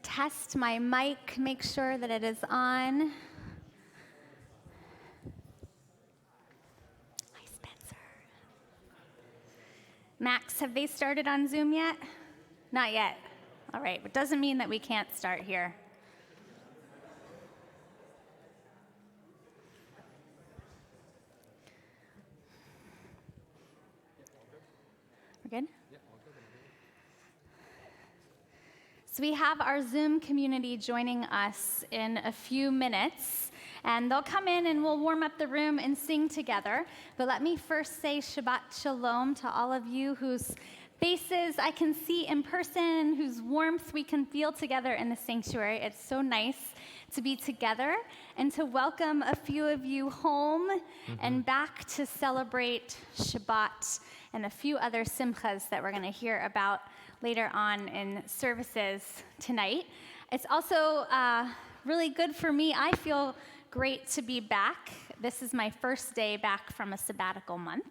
Test my mic, make sure that it is on. Hi, Spencer. Max, have they started on Zoom yet? Not yet. All right, but doesn't mean that we can't start here. We're good? So we have our Zoom community joining us in a few minutes, and they'll come in and we'll warm up the room and sing together. But let me first say Shabbat Shalom to all of you whose faces I can see in person, whose warmth we can feel together in the sanctuary. It's so nice to be together and to welcome a few of you home and back to celebrate Shabbat and a few other simchas that we're going to hear about later on in services tonight. It's also really good for me. I feel great to be back. This is my first day back from a sabbatical month.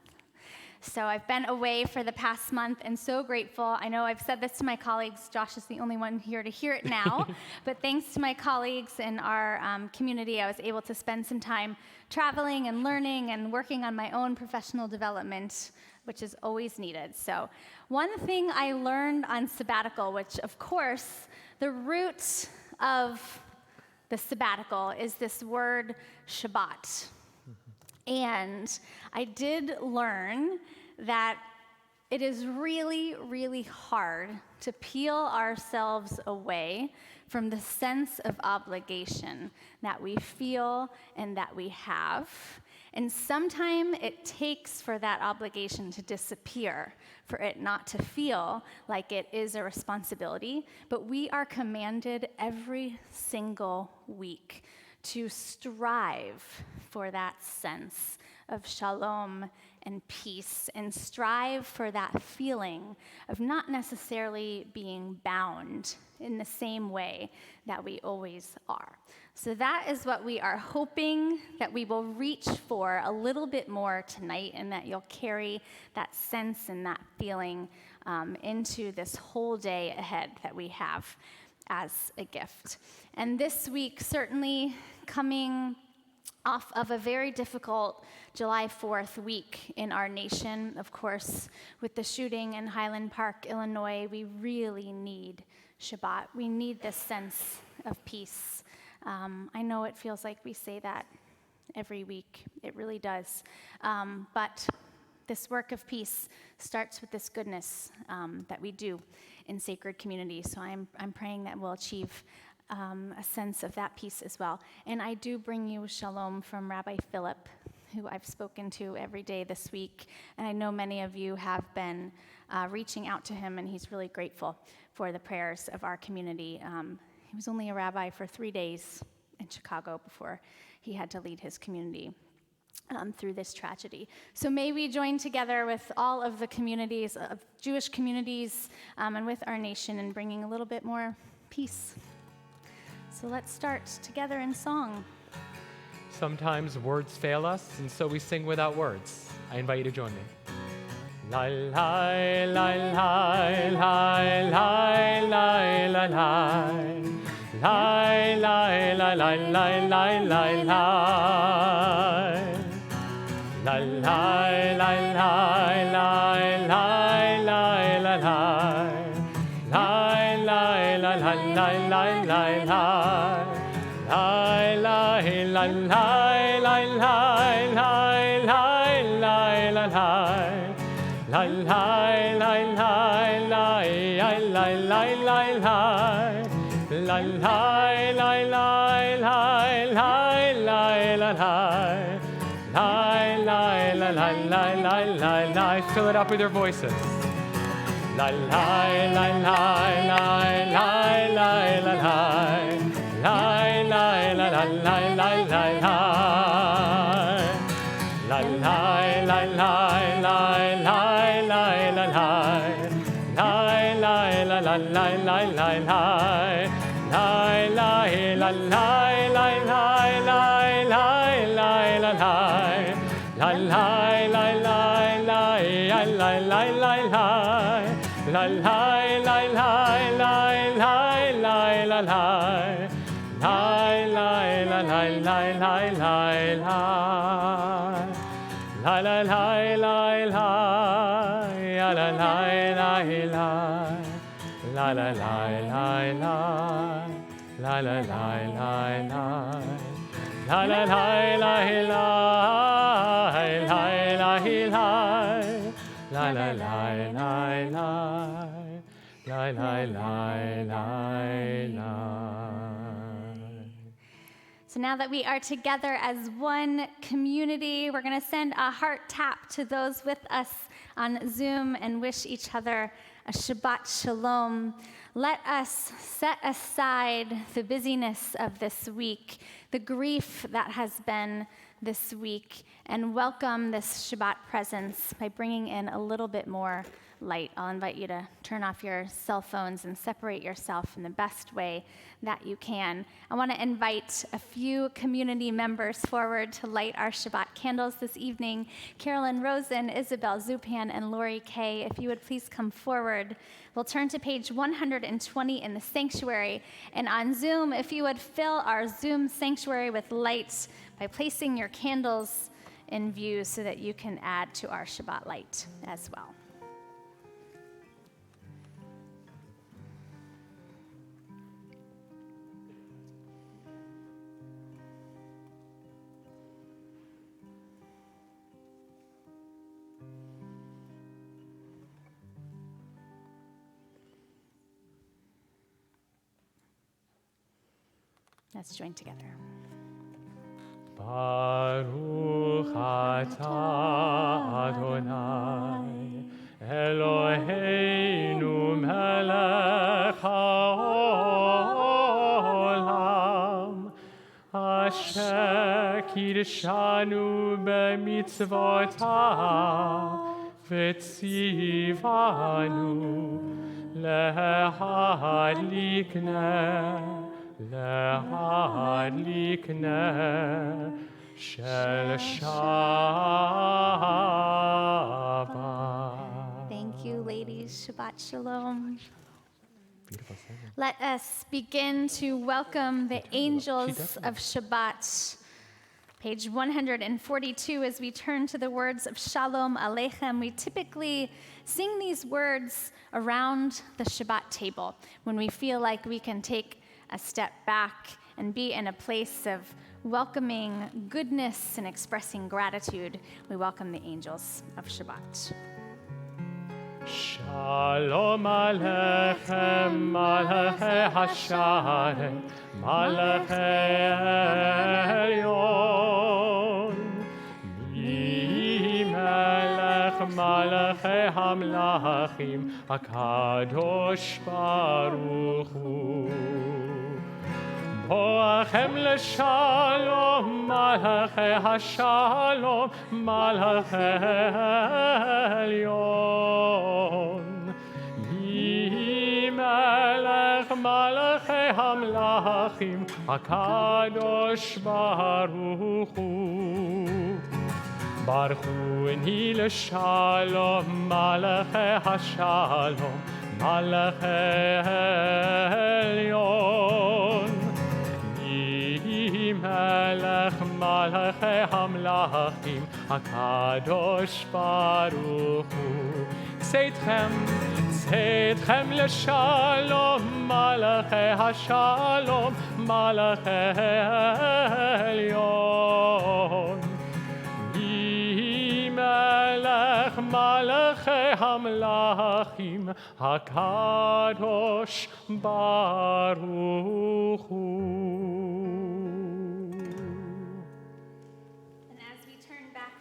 So I've been away for the past month and so grateful. I know I've said this to my colleagues. Josh is the only one here to hear it now. But thanks to my colleagues in our community, I was able to spend some time traveling and learning and working on my own professional development, which is always needed. So one thing I learned on sabbatical, which of course, the root of the sabbatical is this word Shabbat. And I did learn that it is really, really hard to peel ourselves away from the sense of obligation that we feel and that we have. And sometimes it takes for that obligation to disappear, for it not to feel like it is a responsibility. But we are commanded every single week to strive for that sense of shalom and peace, and strive for that feeling of not necessarily being bound in the same way that we always are. So that is what we are hoping that we will reach for a little bit more tonight, and that you'll carry that sense and that feeling into this whole day ahead that we have as a gift. And this week, certainly coming off of a very difficult July 4th week in our nation, of course, with the shooting in Highland Park, Illinois, we really need Shabbat. We need this sense of peace. I know it feels like we say that every week. It really does. But this work of peace starts with this goodness that we do in sacred community. So I'm praying that we'll achieve a sense of that peace as well. And I do bring you shalom from Rabbi Philip, who I've spoken to every day this week. And I know many of you have been reaching out to him, and he's really grateful for the prayers of our community. He was only a rabbi for 3 days in Chicago before he had to lead his community through this tragedy. So may we join together with all of the communities, of Jewish communities, and with our nation in bringing a little bit more peace. So let's start together in song. Sometimes words fail us, and so we sing without words. I invite you to join me. La la la la la la la la la. La la la la la la la la. La la la la la la la la la. La la la la la la la la. La la la la la la la la la la la. La la la la la la la la la. La la la la la la la la la. La la la la la la la la. Fill it up with your voices. La la la la la la la la la. La la la la la la la la. La la la la la la la la la. La la la la la la la la. La la la la la la la la la la la. La la la la la la la la la. La la la la la la la So now that we are together as one community, we're going to send a heart tap to those with us on Zoom and wish each other a Shabbat Shalom. Let us set aside the busyness of this week, the grief that has been this week, and welcome this Shabbat presence by bringing in a little bit more light. I'll invite you to turn off your cell phones and separate yourself in the best way that you can. I want to invite a few community members forward to light our Shabbat candles this evening. Carolyn Rosen, Isabel Zupan, and Lori Kay, if you would please come forward. We'll turn to page 120 in the sanctuary. And on Zoom, if you would fill our Zoom sanctuary with light by placing your candles in view so that you can add to our Shabbat light as well. Let's join together. Baruch atah Adonai Eloheinu melech haolam asher kirshanu b'mitzvotav v'tzivanu lehadlik neh shel Shabbat. Thank you, ladies. Shabbat Shalom. Beautiful singing. Let us begin to welcome the angels of Shabbat. Page 142, as we turn to the words of Shalom Aleichem, we typically sing these words around the Shabbat table when we feel like we can take a step back and be in a place of welcoming goodness and expressing gratitude. We welcome the angels of Shabbat. Shalom Aleichem, Malachei Hasharet, Malachei Elyon, Melech Malachei Hamlachim, HaKadosh Baruch Hu. Boachem leshalom, Malachei Hashalom, Malachei Elyon. Melech Malachei Hamlachim, HaKadosh Baruch Hu. Baruchuni leshalom, Malachei Hashalom, Malachei Elyon. Melech Malachei Hamlachim, HaKadosh Baruch Hu. Tzedchem leshalom, Malachei Hashalom, Malachei Elyon. Melech Malachei Hamlachim, HaKadosh Baruch Hu.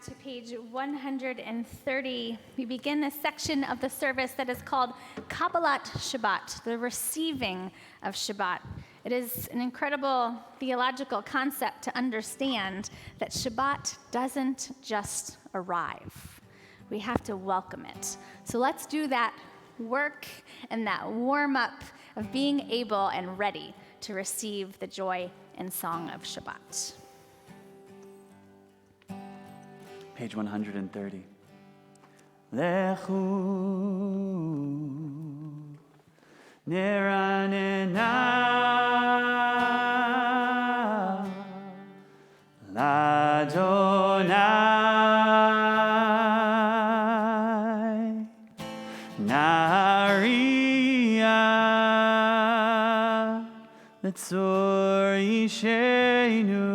To page 130, we begin a section of the service that is called Kabbalat Shabbat, the receiving of Shabbat. It is an incredible theological concept to understand that Shabbat doesn't just arrive. We have to welcome it. So let's do that work and that warm-up of being able and ready to receive the joy and song of Shabbat. Page 130. Lechu, Neranena Ladonai Naria Letzor Yishenu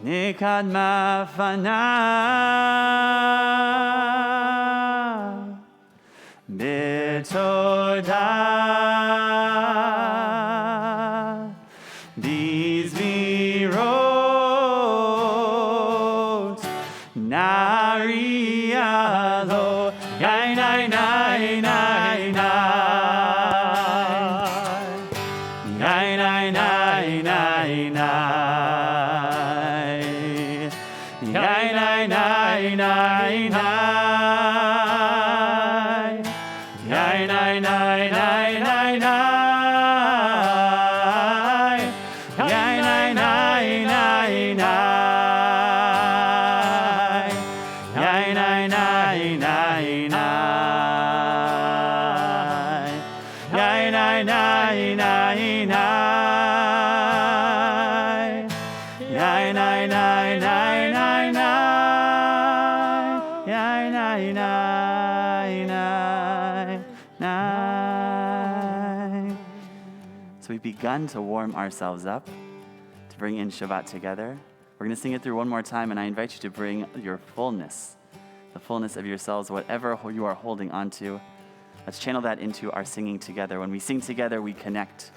Nekad Mafanav Betodah these mirot Narialo Yai nai nai nai nai Yai nai nai nai nai Yai nai nai nai nai Yai nai nai nai nai nai Yai nai nai nai nai Yai nai nai nai nai Yai nai nai nai nai Yai nai nai nai nai nai Yai nai nai nai nai. So we've begun to warm ourselves up to bring in Shabbat together. We're going to sing it through one more time, and I invite you to bring your fullness, the fullness of yourselves, whatever you are holding on to. Let's channel that into our singing together. When we sing together, we connect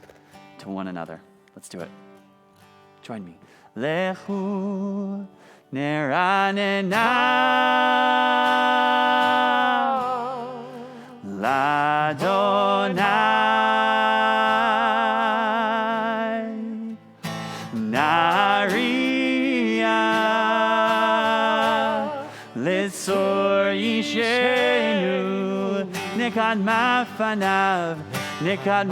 to one another. Let's do it. Join me. Lechu neranena Ladonai Naria Letzor Yishenu Nekad Mafanav Nekad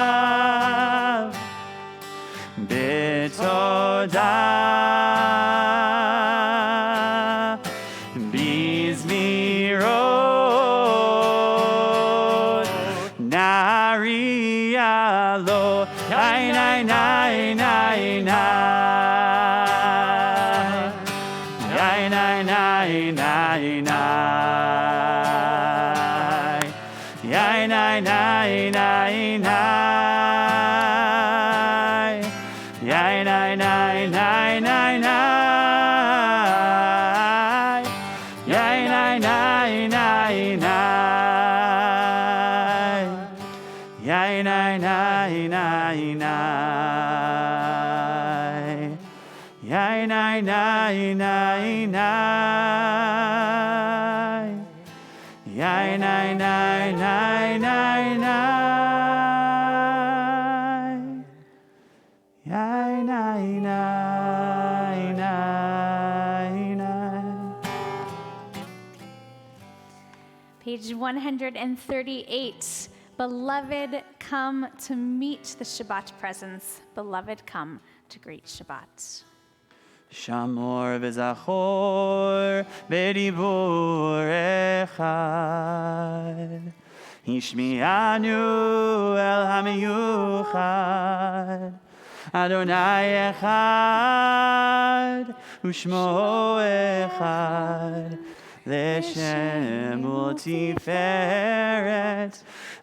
Mafanav Betodah Bizmirot Narialo Nai nai nai nai nai Nai nai nai nai nai Nai nai nai nai nai Yai nai nai nai nai nai Yai nai nai nai nai Yai nai nai nai nai Yai nai nai nai nai Yai nai nai nai nai nai Yai nai nai nai nai. Page 138. Beloved, come to meet the Shabbat presence. Beloved, come to greet Shabbat. Shamor v'zachor v'dibur echad Hishmi'anu el hamiyuchad Adonai echad u'shmo echad Leshem u'tiferet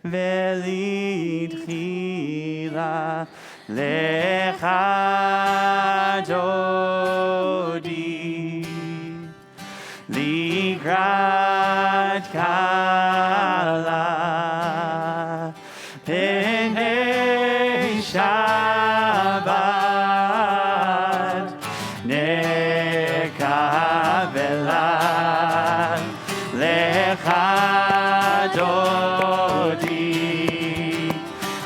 ve'litchila Lecha Dodi Likrat Kala Pnei Shabbat Nekavela Lecha Dodi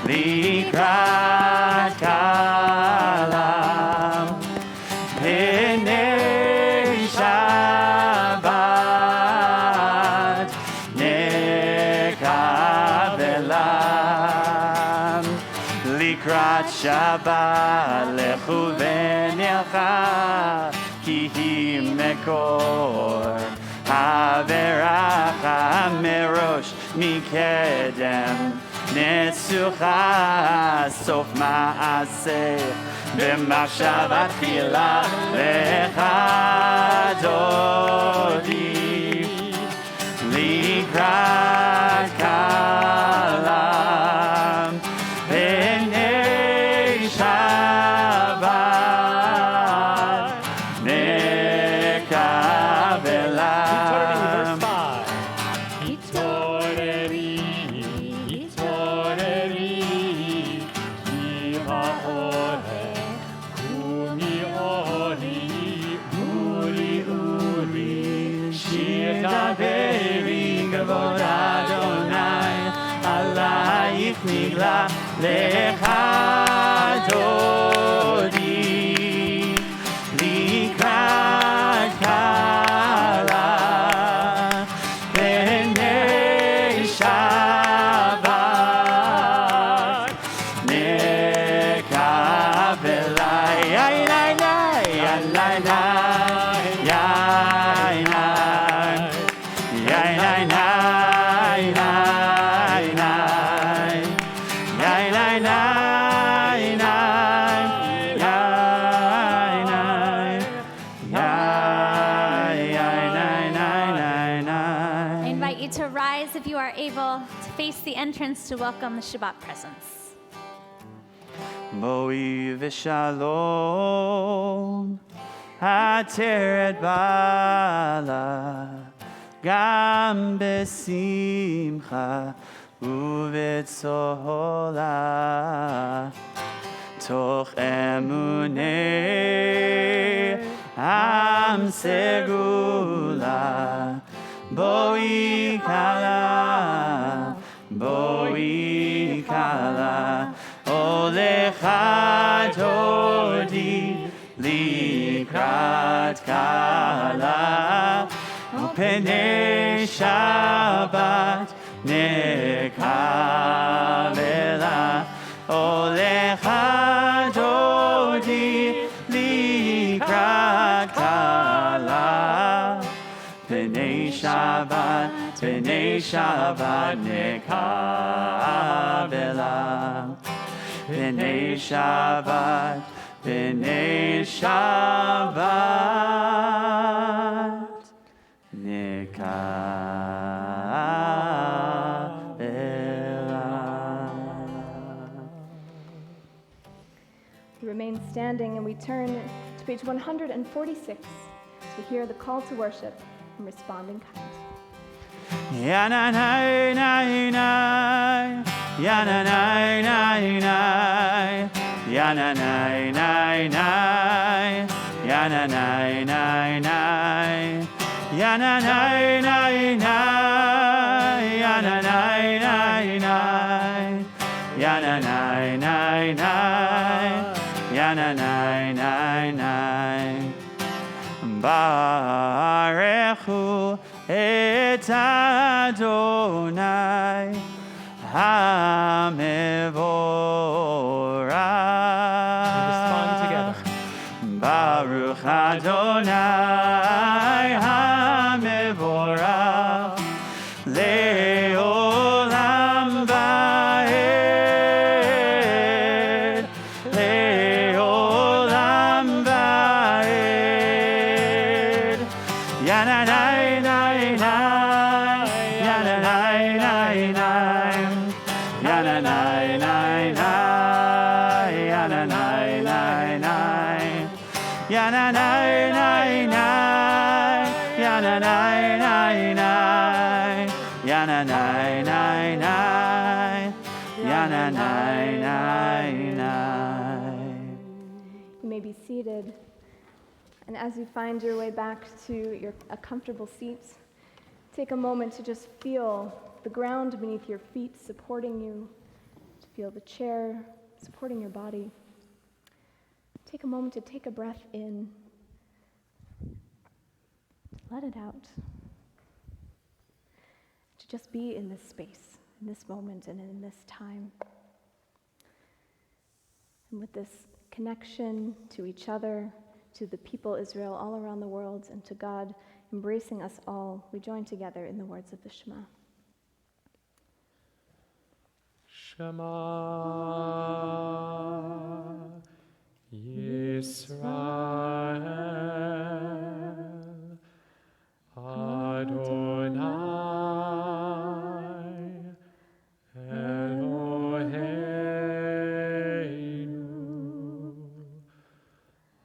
Likrat Kala Pnei Shabbat Nekavela Likrat Shabbat Lechu v'nelcha Ki hi mekor חברך מראש מקדם, נצוחה סוף מעשה, במחשבה תחילה לך דודי, לקראת כלם, פני שבת נקבלם. התעוררי, התעוררי, כי האורך קומי אורי, אורי אורי, שיר דברי כבוד אדוני, עלייך נגלה לך דודי, לקראת כלה, פני שבת נקבלה. יאי ניי ניי, יאי ניי ניי, יאי ניי ניי, יאי ניי ניי, I invite you to rise if you are able to face the entrance to welcome the Shabbat presence. בואי ושלום, עטרת בעלה, גם בשמחה ובצהלה, תוך אמוני עם סגולה, בואי כלה, בואי כלה, הולך דודי לקראת כלה, ופני שבת נקבלה. הולך דודי לקראת כלה, פני שבת נקבלה. פני שבת We remain standing and we turn to page 146 to hear the call to worship from Responding Kind. Ya na na na na, ya na na na na, ya na na na na, ya na na na na, ya na na na na, ya na na na na, ya na na na na, ya na na na na. Barechu et Adonai HaMevorach. Respond together. Baruch Adonai HaMevorach Le'olam va'ed, Le'olam va'ed. Yananai nai nai, yananai nai nai, yananai nai nai, yananai nai nai, yananai nai nai, yananai nai nai, yananai nai nai, yananai nai nai. You may be seated. And as you find your way back to a comfortable seat, take a moment to just feel the ground beneath your feet supporting you, to feel the chair supporting your body. Take a moment to take a breath in, let it out, to just be in this space, in this moment, and in this time. And with this connection to each other, to the people Israel all around the world, and to God, you embracing us all, we join together in the words of the Shema. Shema Yisrael Adonai Eloheinu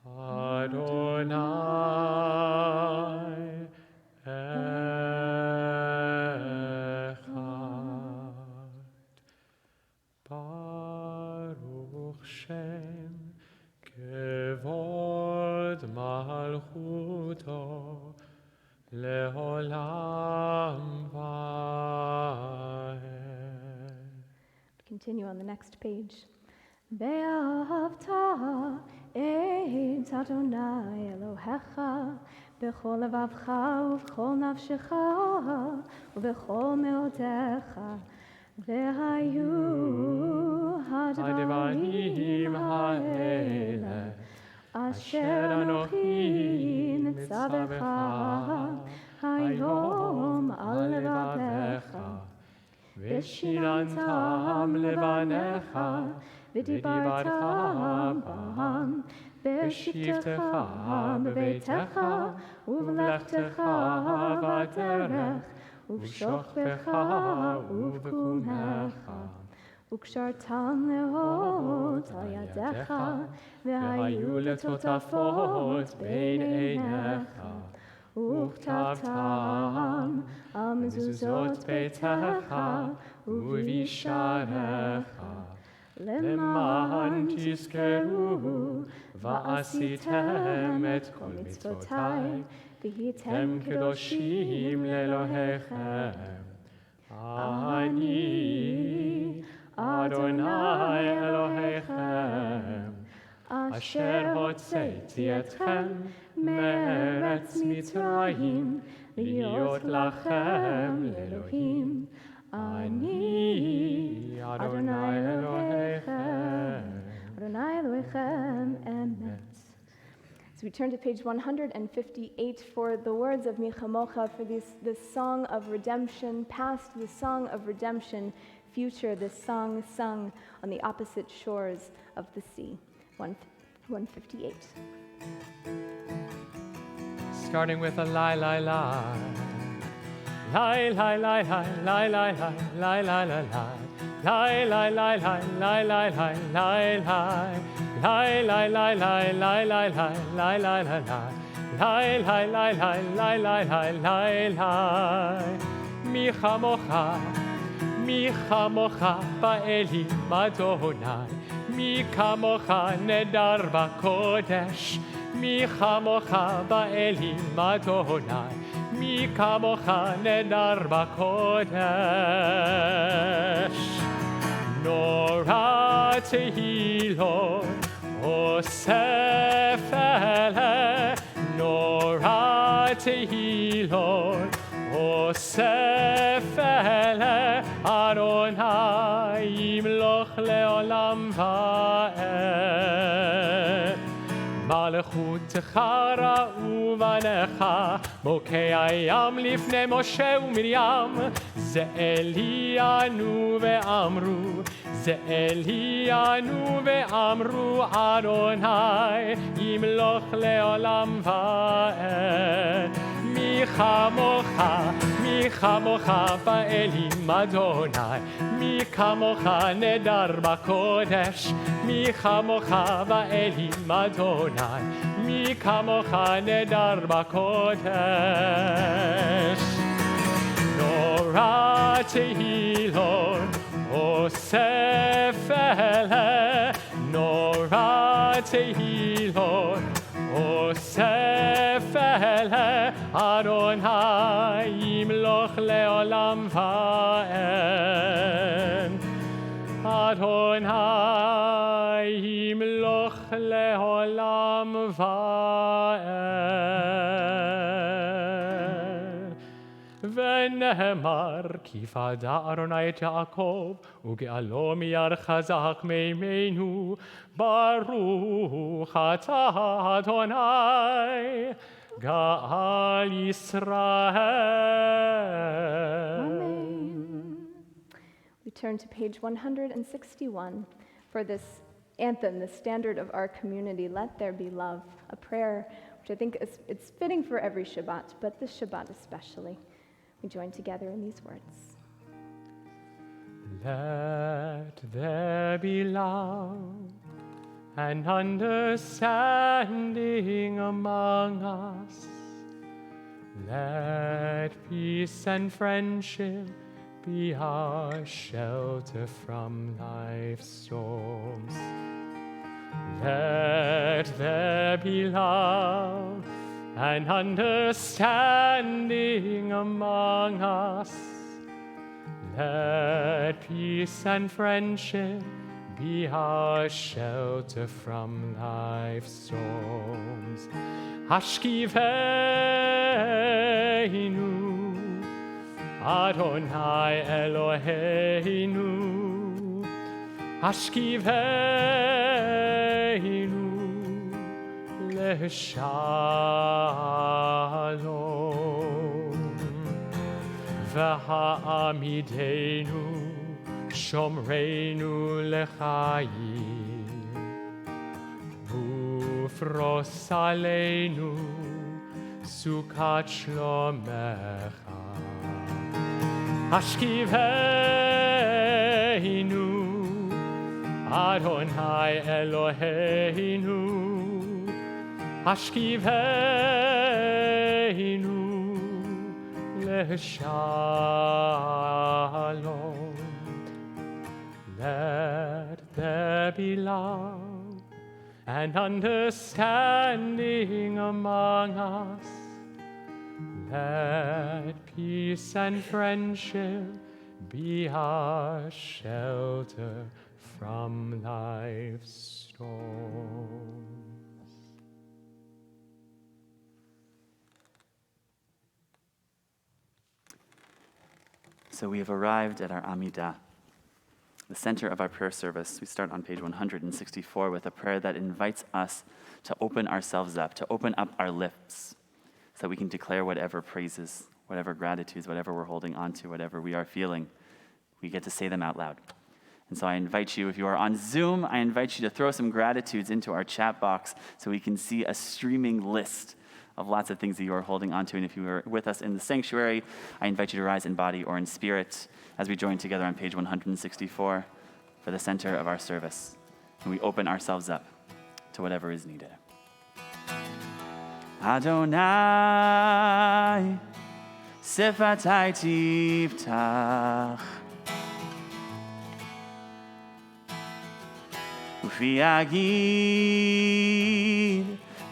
Adonai Echad Baruch Shem Kevod Malchuto Leolam Vaed. Continue on the next page. Ve'ahavta et Adonai Elohecha b'chol levavcha u'b'chol nafshecha u'b'chol meodecha ve'hayu הדברים האלה אשר אנוכי ניצבך היום על לבבך ושיננתם לבניך ודיברת בם בשבתך בביתך ובלכתך בדרך ובשוכבך ובקומך וקשרתם לאות על ידיך והיו לטוטפות בין עיניך וכתבתם על מזוזות ביתך ובשעריך למען תזכרו ועשיתם את כל מצוותיי והייתם קדושים לאלוהיכם. אני אדוני אלוהיכם אשר הוצאתי אתכם מארץ מצרים להיות לכם לאלוהים. אני אדוני אלוהיכם. אדוני אלוהיכם אמת. So we turn to page 158 for the words of Michamocha, for this song of redemption past, the song of redemption future, this song sung on the opposite shores of the sea. 158. Starting with a lie, lie, lie. Lie, lie, lie, lie, lie, lie, lie, lie, lie, lie, lie. Lie, lie, lie, lie, lie, lie, lie, lie, lie. Lie, lie, lie, lie, lie, lie, lie, lie, lie, lie, lie. Lie, lie, lie, lie, lie, lie, lie, lie, lie. מי כמוך באלים אדוני, מי כמוך נדר בקודש, מי כמוך באלים אדוני, מי כמוך נדר בקודש. נורא תהילות אוסף אלה, נורא תהילות אוסף אלה, אדוני ימלוך לעולם ועד. מלכותך ראו בניך, בוקע ים לפני משה ומרים, זה אלינו ואמרו, זה אלינו ואמרו, אדוני ימלוך לעולם ועד. מי כמוך באלים אדוני, מי כמוך נדר בקודש, מי כמוך באלים אדוני, מי כמוך נדר בקודש. נורא תהילות אוסף אלה, נורא תהילות אוסף אלה, אדוני ימלוך לעולם ועד. אדוני ימלוך לעולם ועד. ונאמר כי פדה אדוני את יעקב וגאלו מיד חזק מימינו, ברוך אתה אדוני Ga'al Yisrael. Amen. We turn to page 161 for this anthem, the standard of our community, Let There Be Love, a prayer which I think it's fitting for every Shabbat, but this Shabbat especially. We join together in these words. Let there be love and understanding among us. Let peace and friendship be our shelter from life's storms. Let there be love and understanding among us. Let peace and friendship be our shelter from life's storms. Hashkivenu, Adonai Eloheinu. Hashkivenu leshalom. V'ha'amidenu shomreinu lechayim. Ufros aleinu sukat shlomecha. Hashkivenu Adonai Eloheinu. Hashkivenu leshalom. Let there be love and understanding among us. Let peace and friendship be our shelter from life's storms. So we have arrived at our Amidah, the center of our prayer service. We start on page 164 with a prayer that invites us to open ourselves up, to open up our lips, so that we can declare whatever praises, whatever gratitudes, whatever we're holding on to, whatever we are feeling. We get to say them out loud. And so I invite you, if you are on Zoom, I invite you to throw some gratitudes into our chat box so we can see a streaming list of lots of things that you are holding on to. And if you are with us in the sanctuary, I invite you to rise in body or in spirit as we join together on page 164 for the center of our service. And we open ourselves up to whatever is needed. Adonai, sifatai tiftach, ufi agid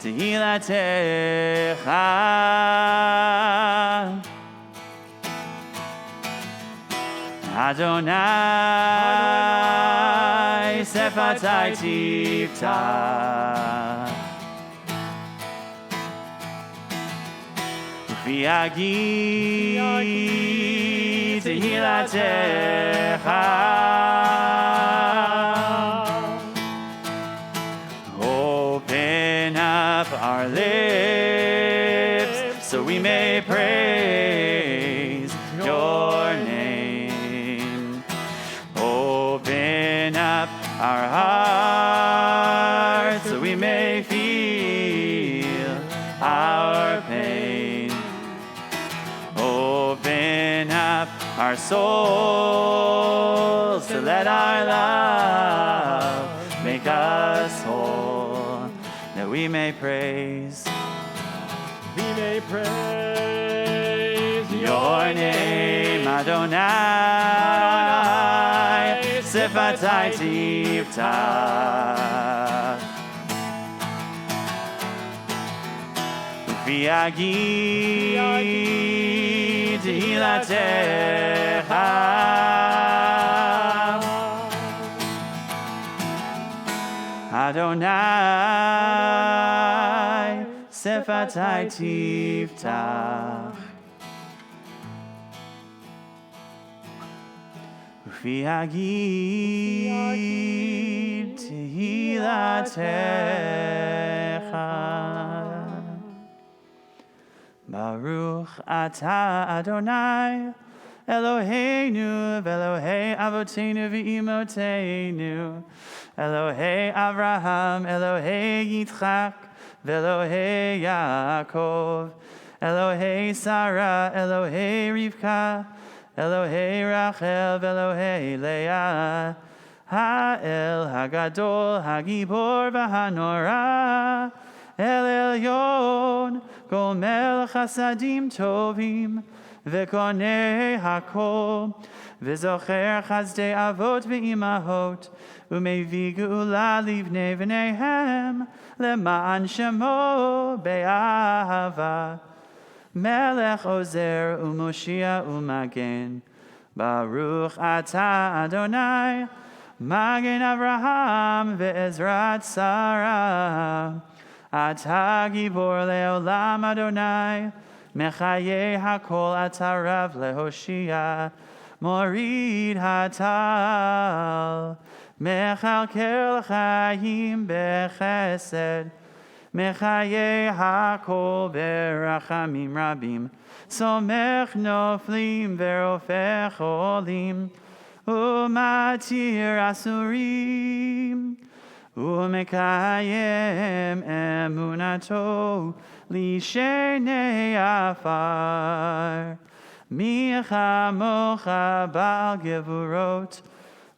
tehilatecha. Adonai, sifatai tiftach, V'yagid tehilatecha. Open up our lips so we may praise your name. Open up our hearts so we may feel our pain. Open up our souls to let our love make us whole, that we may praise your name, Adonai, sifatai tiftach, v'yagid tehilatecha. Adonai, sifatai tiftach, v'yagid tehilatecha. Baruch Ata Adonai Eloheinu v'Elohei Avotenu v'Imotenu Elohei Avraham Elohei Yitzchak v'Elohei Yaakov Elohei Sarah Elohei Rivka Elohei Rachel v'Elohei Leah Ha'el Hagadol Hagibor v'Hanora El Elyon Gomel Chasadim Tovim V'konei Hakol V'zocher Chazdei Avot V'imahot U'mevi Geula Livnei V'neihem Le'ma'an Shemo Be'ahava Melech Ozer U'Moshia U'Magen Baruch Ata Adonai Magen Avraham Ve'ezrat Sarah Ata Gibor Le'olam Adonai Mechaye Hakol Ata Rav Lehoshia Morid Hatal Mechalkel Chaim Bechesed Mechaye Hakol Berachamim Rabim Somech Noflim Verofech Olim Umatir Asurim Umekayem Emunato Lishenei Afar Micha Mocha Bal Gevurot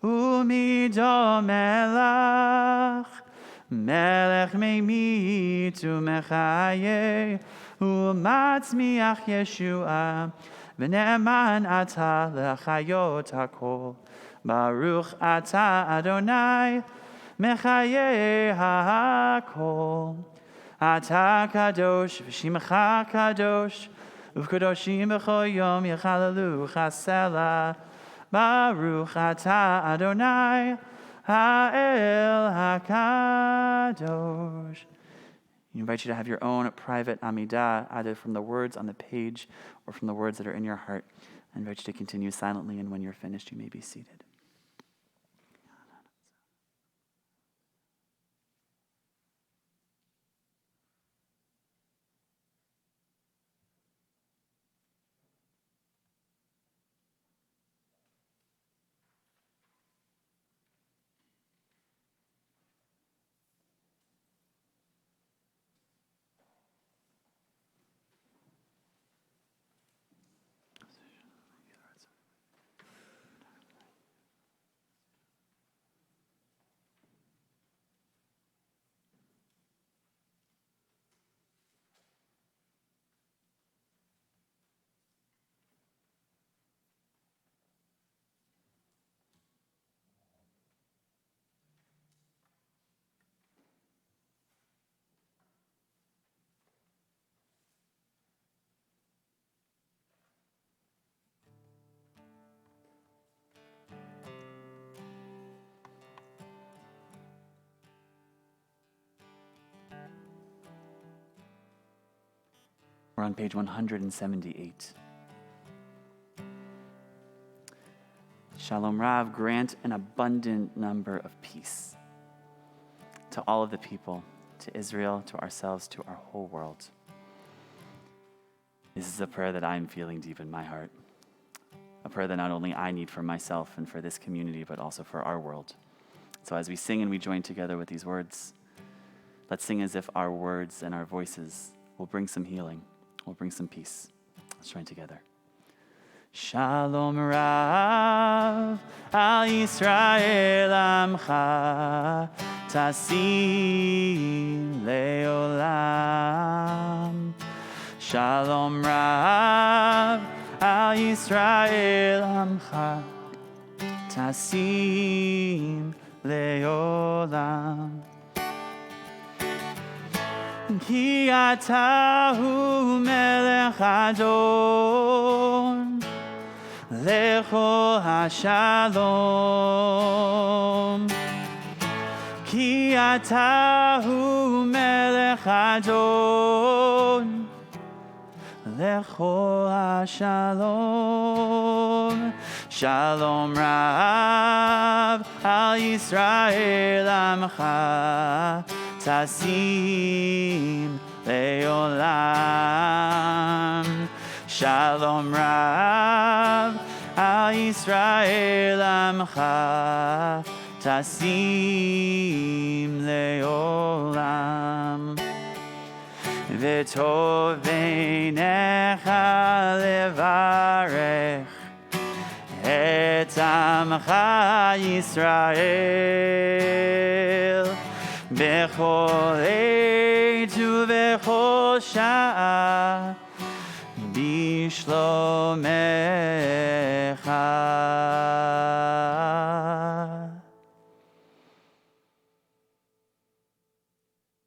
Umido Melach Melech Meimit Umechaye Umatzmiach Yeshua V'ne'eman Ata L'chayot HaKol Baruch Ata Adonai Mechaye HaKol Ata Kadosh V'Shimcha Kadosh Uv'Kadoshim B'chol Yom Yechalalu Chasela Baruch Ata Adonai Ha'el HaKadosh. I invite you to have your own private Amidah, either from the words on the page or from the words that are in your heart. I invite you to continue silently, and when you're finished, you may be seated. We're on page 178. Shalom Rav, grant an abundant number of peace to all of the people, to Israel, to ourselves, to our whole world. This is a prayer that I'm feeling deep in my heart. A prayer that not only I need for myself and for this community, but also for our world. So as we sing and we join together with these words, let's sing as if our words and our voices will bring some healing, will bring some peace. Let's join together. Shalom Rav al Yisrael Amcha Tasim Leolam. Shalom Rav al Yisrael Amcha Tasim Leolam. Ki atahu melech adon Lecho hashalom. Ki atahu melech adon Lecho hashalom. Shalom Rav al Yisrael Amcha Tasim Leolam. Shalom Rav al Yisrael Amcha Tasim Leolam V'tov Beinecha Levarech Et Amcha Yisrael Bechol עת ובכל שעה בשלומך.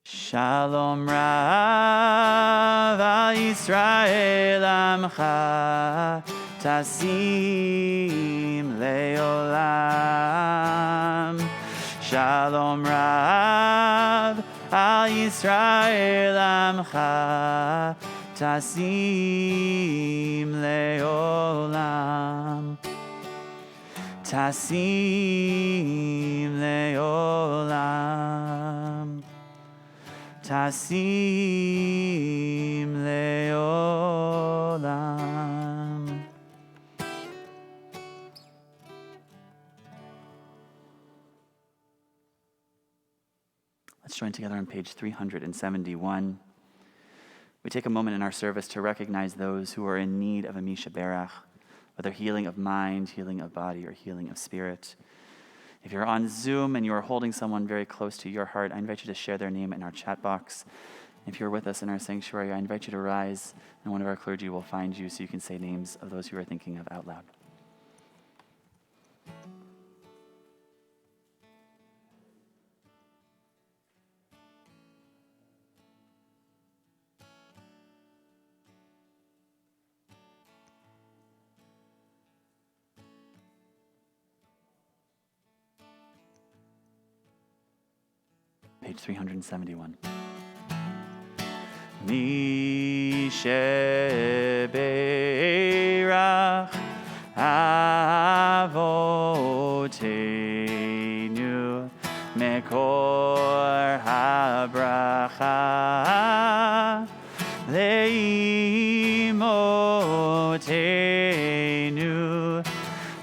Shalom Rav al Yisrael Amcha Tasim Leolam. Shalom Rav al Yisrael Amcha Tasim Leolam. Tasim Leolam. Tasim Leolam. Let's join together on page 371. We take a moment in our service to recognize those who are in need of a Misha Berach, whether healing of mind, healing of body, or healing of spirit. If you're on Zoom and you are holding someone very close to your heart, I invite you to share their name in our chat box. If you're with us in our sanctuary, I invite you to rise, and one of our clergy will find you so you can say names of those you are thinking of out loud. Page 371. Mi shebeirach avoteinu mekor habracha leimotenu.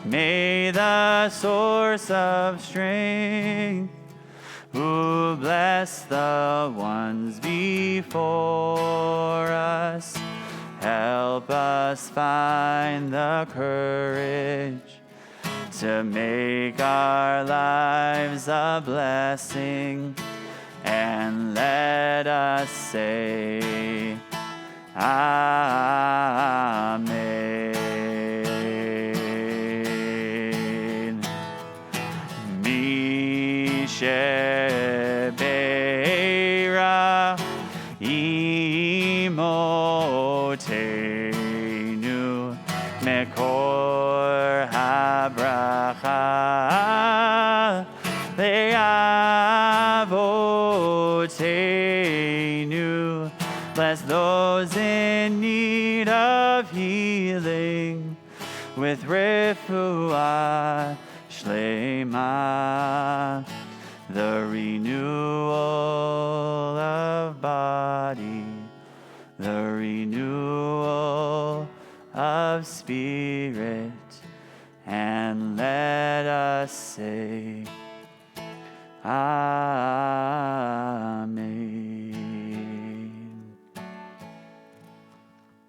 May the source of strength who bless the ones before us, help us find the courage to make our lives a blessing, and let us say, Amen. Shebeira imotenu mekor habracha leavotenu. Bless those in need of healing with refuah shlema, the renewal of body, the renewal of spirit, and let us say, Amen.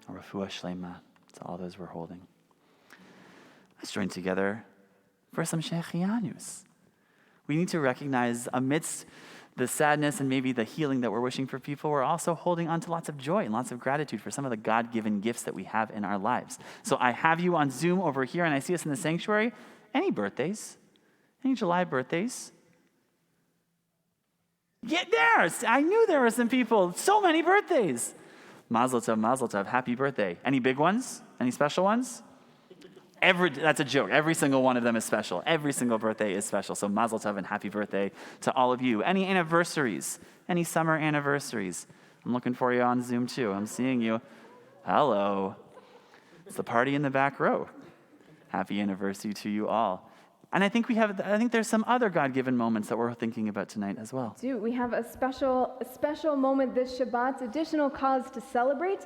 A refuah shlema to all those we're holding. Let's join together for some Shechianus. We need to recognize amidst the sadness and maybe the healing that we're wishing for people, we're also holding on to lots of joy and lots of gratitude for some of the God-given gifts that we have in our lives. So I have you on Zoom over here, and I see us in the sanctuary. Any birthdays? Any July birthdays? Get there! I knew there were some people. So many birthdays. Mazel tov, happy birthday. Any big ones? Any special ones? That's a joke. Every single one of them is special. Every single birthday is special. So mazel tov and happy birthday to all of you. Any anniversaries? Any summer anniversaries? I'm looking for you on Zoom too. I'm seeing you. Hello. It's the party in the back row. Happy anniversary to you all. And I think there's some other God-given moments that we're thinking about tonight as well. We have a special moment this Shabbat, additional cause to celebrate,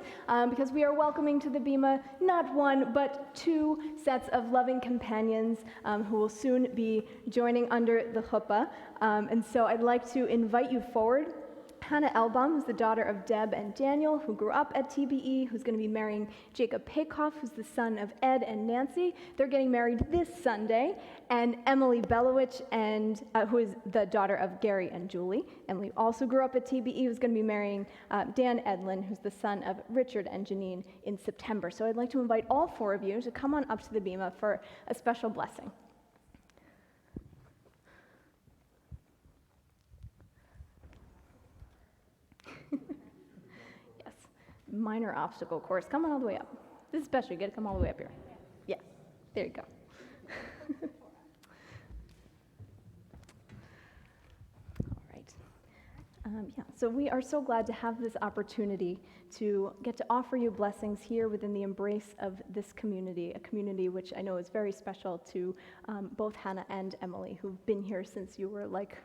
because we are welcoming to the Bima not one, but two sets of loving companions who will soon be joining under the chuppah. And so I'd like to invite you forward. Hannah Elbaum, who's the daughter of Deb and Daniel, who grew up at TBE, who's going to be marrying Jacob Peikoff, who's the son of Ed and Nancy. They're getting married this Sunday. And Emily Belowich, who is the daughter of Gary and Julie. Emily also grew up at TBE, who's going to be marrying Dan Edlin, who's the son of Richard and Janine, in September. So I'd like to invite all four of you to come on up to the Bima for a special blessing. Minor obstacle course. Come on all the way up. This is special. You got to come all the way up here. Yeah, there you go. All right. So we are so glad to have this opportunity to get to offer you blessings here within the embrace of this community, a community which I know is very special to both Hannah and Emily, who've been here since you were like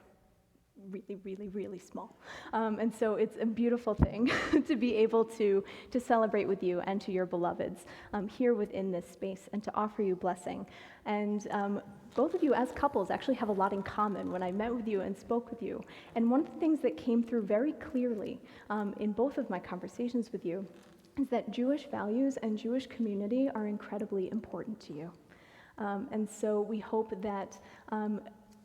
really, really, really small. And so it's a beautiful thing to be able to celebrate with you and to your beloveds here within this space and to offer you blessing. And both of you as couples actually have a lot in common when I met with you and spoke with you. And one of the things that came through very clearly in both of my conversations with you is that Jewish values and Jewish community are incredibly important to you. And so we hope that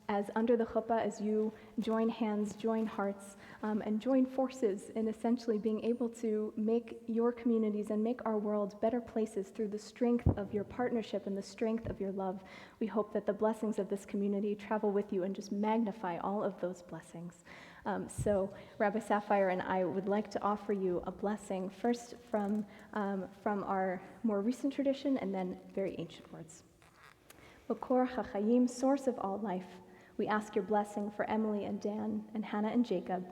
as under the chuppah, as you join hands, join hearts, and join forces in essentially being able to make your communities and make our world better places through the strength of your partnership and the strength of your love, we hope that the blessings of this community travel with you and just magnify all of those blessings. So Rabbi Sapphire and I would like to offer you a blessing, first from our more recent tradition and then very ancient words. Makor HaChayim, source of all life, we ask your blessing for Emily and Dan and Hannah and Jacob.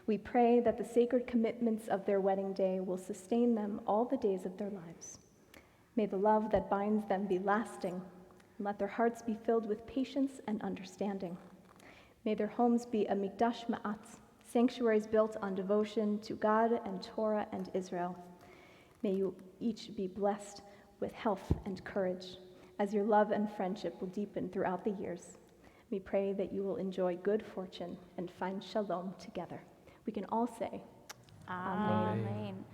We pray that the sacred commitments of their wedding day will sustain them all the days of their lives. May the love that binds them be lasting, and let their hearts be filled with patience and understanding. May their homes be a mikdash ma'at, sanctuaries built on devotion to God and Torah and Israel. May you each be blessed with health and courage, as your love and friendship will deepen throughout the years. We pray that you will enjoy good fortune and find shalom together. We can all say, Amen. Amen.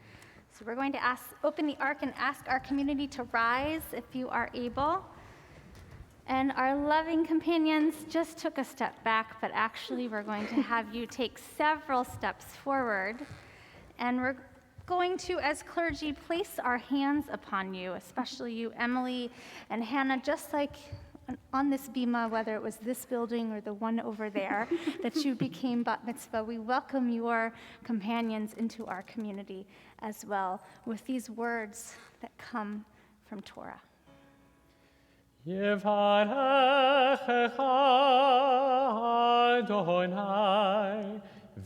So we're going to open the ark and ask our community to rise if you are able. And our loving companions just took a step back, but actually we're going to have you take several steps forward. And we're going to, as clergy, place our hands upon you, especially you, Emily and Hannah, just like on this bima, whether it was this building or the one over there, that you became bat mitzvah. We welcome your companions into our community as well with these words that come from Torah. Yevarechecha Adonai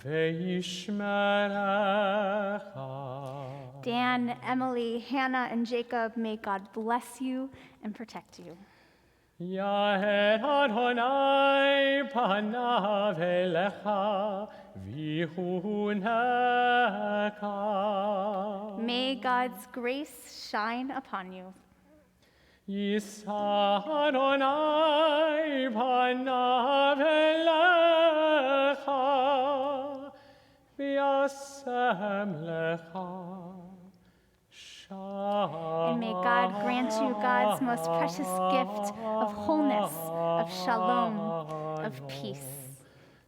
ve'yishmerecha. Dan, Emily, Hannah, and Jacob, may God bless you and protect you. Yaher Adonai panav elecha v'yihuneka. May God's grace shine upon you. Yisa Adonai panav elecha v'yasem lecha. And may God grant you God's most precious gift of wholeness, of shalom, of peace,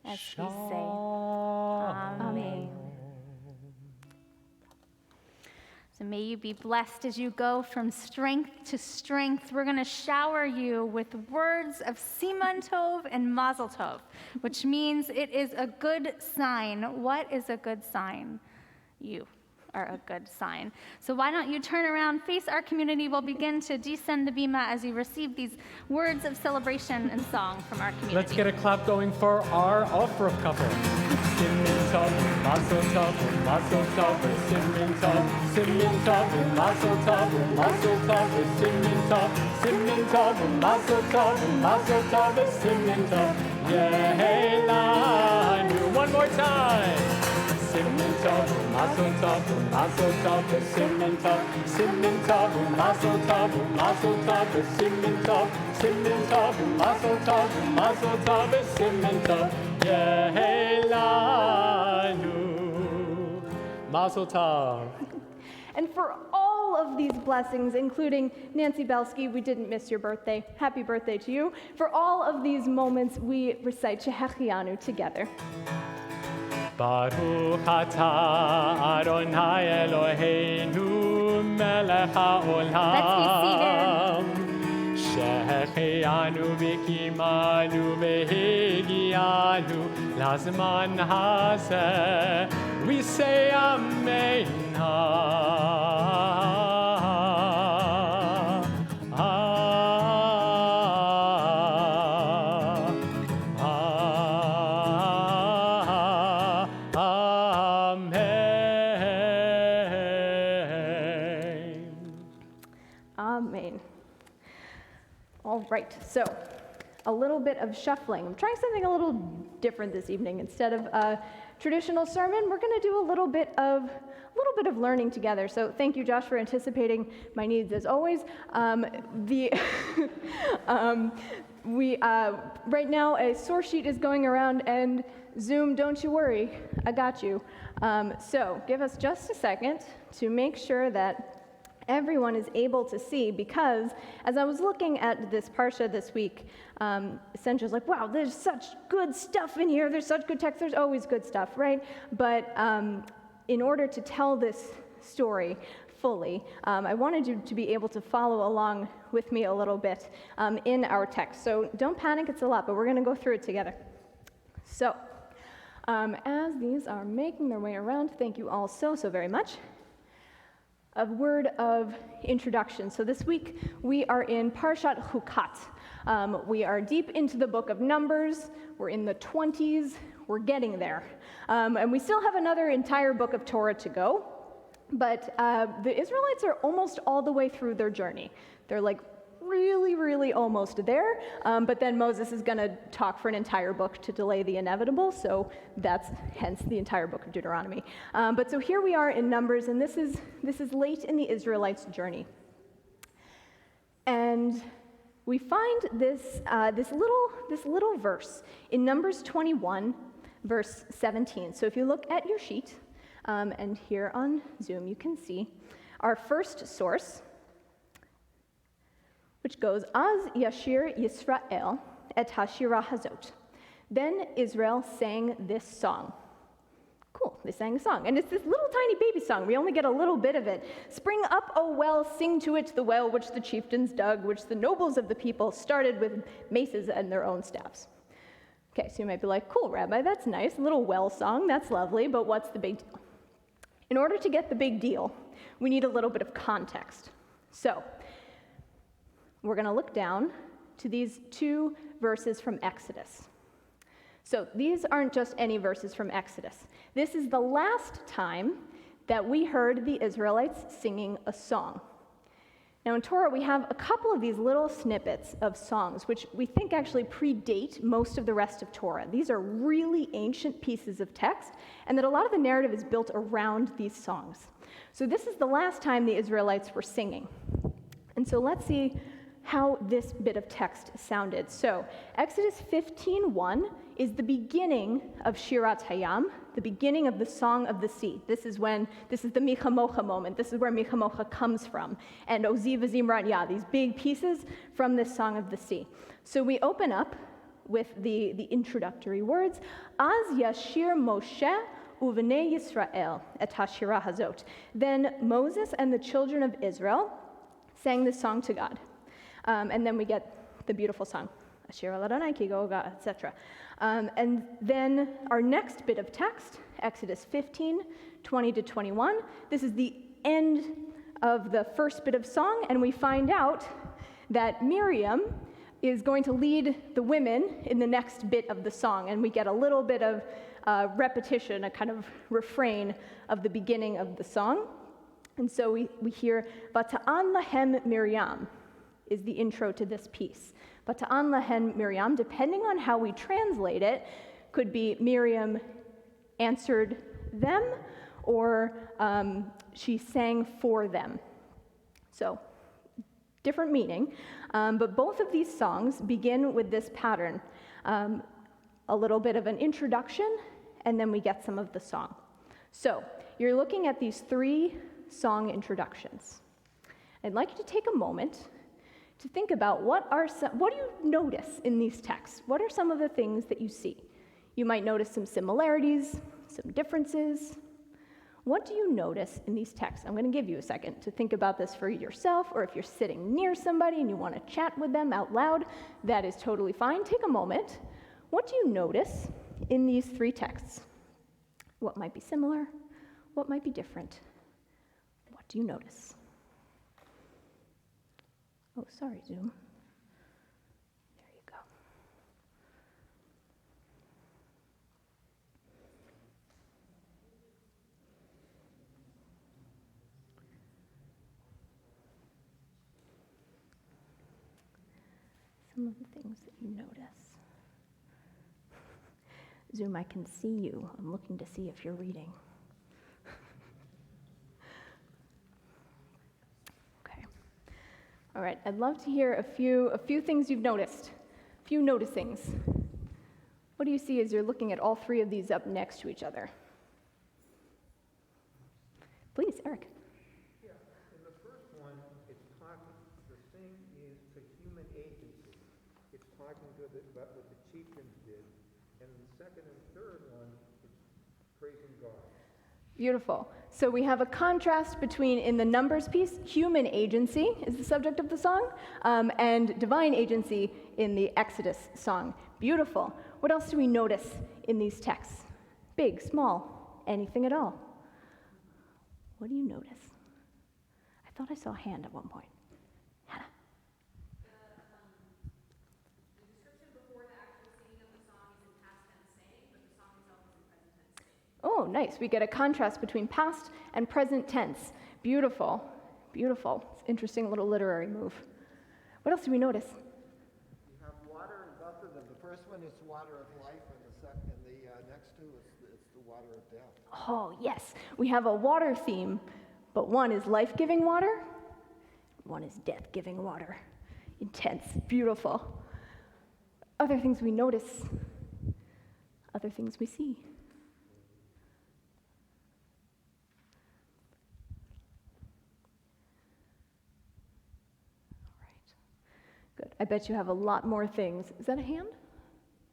as we say, Amen. So may you be blessed as you go from strength to strength. We're going to shower you with words of Siman Tov and Mazel Tov, which means it is a good sign. What is a good sign? You are a good sign. So why don't you turn around, face our community. We'll begin to descend the bima as you receive these words of celebration and song from our community. Let's get a clap going for our Aufruf couple. Simin tov, mazel tov, mazel tov, simin tov, mazel tov, mazel tov, simin tov, mazel tov, simin tov, yehelanu. One more time. Simin tov, mazel tov, simin tov, mazel tov, simin tov, mazel tov, simin tov, yehelanu. Mazel tov. And for all of these blessings, including Nancy Belsky, we didn't miss your birthday. Happy birthday to you. For all of these moments, we recite Shehechianu together. Baruch atah Adonai Eloheinu melech haolam. Shehechianu v'kimanu v'higianu lazman hazeh. We say Amen. Amen. All right, so a little bit of shuffling. I'm trying something a little different this evening. Instead of a traditional sermon, we're going to do a little bit of learning together. So thank you, Josh, for anticipating my needs as always. Right now a source sheet is going around, and Zoom, don't you worry, I got you. So give us just a second to make sure that everyone is able to see, because as I was looking at this parsha this week, Essential's like, wow, there's such good stuff in here, there's such good text, there's always good stuff, right? But in order to tell this story fully, I wanted you to be able to follow along with me a little bit in our text. So don't panic, it's a lot, but we're going to go through it together. So as these are making their way around, thank you all so very much. A word of introduction. So this week we are in Parshat Chukat. We are deep into the book of Numbers. We're in the 20s. We're getting there. And we still have another entire book of Torah to go. But the Israelites are almost all the way through their journey. They're like really almost there. But then Moses is going to talk for an entire book to delay the inevitable. So that's hence the entire book of Deuteronomy. But so here we are in Numbers, and this is late in the Israelites' journey. And we find this little verse in Numbers 21, verse 17. So if you look at your sheet, and here on Zoom you can see our first source, which goes, Az Yashir Yisrael et Hashira Hazot. Then Israel sang this song. Cool, they sang a song. And it's this little tiny baby song. We only get a little bit of it. Spring up, O well, sing to it the well which the chieftains dug, which the nobles of the people started with maces and their own staffs. Okay, so you might be like, cool, Rabbi, that's nice. A little well song, that's lovely, but what's the big deal? In order to get the big deal, we need a little bit of context. So, we're going to look down to these two verses from Exodus. So these aren't just any verses from Exodus. This is the last time that we heard the Israelites singing a song. Now in Torah, we have a couple of these little snippets of songs, which we think actually predate most of the rest of Torah. These are really ancient pieces of text, and that a lot of the narrative is built around these songs. So this is the last time the Israelites were singing. And so let's see how this bit of text sounded. So Exodus 15:1 is the beginning of Shirat Hayam, the beginning of the Song of the Sea. This is the Mi Chamocha moment. This is where Mi Chamocha comes from. And Ozi v'Zimrat Yah, these big pieces from this Song of the Sea. So we open up with the introductory words, Az Yashir Moshe Uvnei Yisrael et Hashira Hazot. Then Moses and the children of Israel sang this song to God. And then we get the beautiful song, Ashir al-Adonai ki goga, etc. And then our next bit of text, Exodus 15, 20 to 21. This is the end of the first bit of song, and we find out that Miriam is going to lead the women in the next bit of the song, and we get a little bit of repetition, a kind of refrain of the beginning of the song. And so we hear, Vata'an lahem Miriam is the intro to this piece. Vata'an lahem Miriam, depending on how we translate it, could be Miriam answered them, or she sang for them. So, different meaning, but both of these songs begin with this pattern. A little bit of an introduction, and then we get some of the song. So, you're looking at these 3 song introductions. I'd like you to take a moment to think about what do you notice in these texts? What are some of the things that you see? You might notice some similarities, some differences. What do you notice in these texts? I'm going to give you a second to think about this for yourself, or if you're sitting near somebody and you want to chat with them out loud, that is totally fine. Take a moment. What do you notice in these 3 texts? What might be similar? What might be different? What do you notice? Oh, sorry, Zoom. There you go. Some of the things that you notice. Zoom, I can see you. I'm looking to see if you're reading. Okay. All right, I'd love to hear a few things you've noticed, a few noticings. What do you see as you're looking at all 3 of these up next to each other? Please, Eric. Yeah, in the first one, it's talking, the thing is to human agency. It's talking to about what the chieftains did. And in the second and third one, it's praising God. Beautiful. So we have a contrast between, in the Numbers piece, human agency is the subject of the song, and divine agency in the Exodus song. Beautiful. What else do we notice in these texts? Big, small, anything at all? What do you notice? I thought I saw a hand at one point. Hannah. The description before the actual singing of the song is in past tense saying, but the song itself is in present tense saying. Oh, nice. We get a contrast between past and present tense. Beautiful. Beautiful. It's an interesting little literary move. What else do we notice? You have water in both of them. The first one is water of life, and the next two is the water of death. Oh, yes. We have a water theme, but one is life-giving water, one is death-giving water. Intense. Beautiful. Other things we notice, other things we see. Good. I bet you have a lot more things. Is that a hand?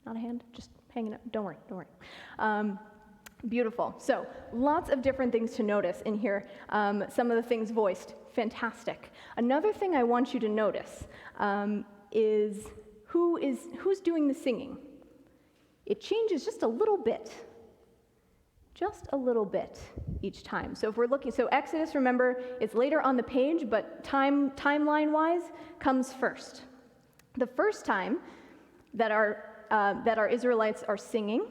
Not a hand? Just hanging up. Don't worry. Beautiful. So lots of different things to notice in here. Some of the things voiced. Fantastic. Another thing I want you to notice is who's doing the singing. It changes just a little bit. Just a little bit each time. So if we're looking, so Exodus, remember, it's later on the page, but timeline-wise comes first. The first time that our Israelites are singing,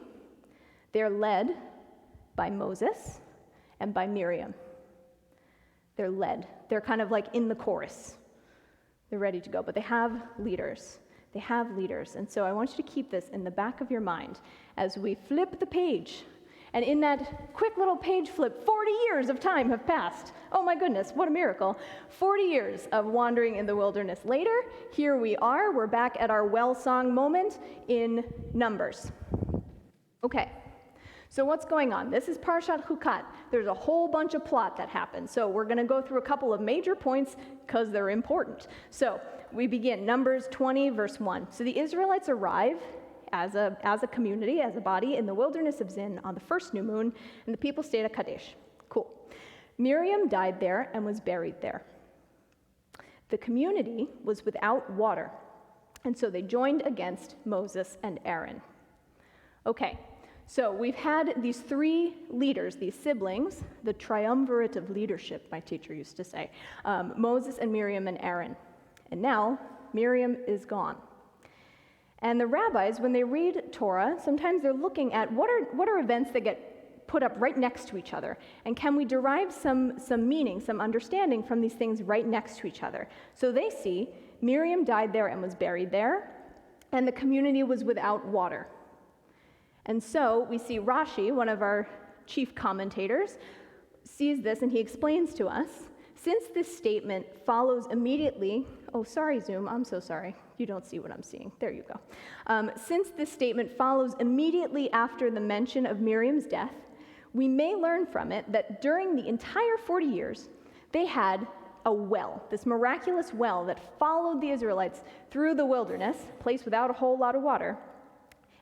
they're led by Moses and by Miriam. They're led. They're kind of like in the chorus. They're ready to go, but they have leaders. They have leaders. And so I want you to keep this in the back of your mind as we flip the page. And in that quick little page flip, 40 years of time have passed. Oh my goodness, what a miracle. 40 years of wandering in the wilderness later, here we are. We're back at our well song moment in Numbers. Okay, so what's going on? This is Parshat Chukat. There's a whole bunch of plot that happens. So we're going to go through a couple of major points because they're important. So we begin, Numbers 20, verse 1. So the Israelites arrive as a community, as a body, in the wilderness of Zin on the first new moon, and the people stayed at Kadesh. Cool. Miriam died there and was buried there. The community was without water, and so they joined against Moses and Aaron. Okay, So we've had these three leaders, these siblings, the triumvirate of leadership, my teacher used to say, Moses and Miriam and Aaron. And now Miriam is gone. And the rabbis, when they read Torah, sometimes they're looking at what are events that get put up right next to each other, and can we derive some meaning, some understanding from these things right next to each other? So they see Miriam died there and was buried there, and the community was without water. And so we see Rashi, one of our chief commentators, sees this and he explains to us, since this statement follows immediately, oh, sorry, Zoom, I'm so sorry. You don't see what I'm seeing. There you go. Since this statement follows immediately after the mention of Miriam's death, we may learn from it that during the entire 40 years, they had a well, this miraculous well that followed the Israelites through the wilderness, a place without a whole lot of water,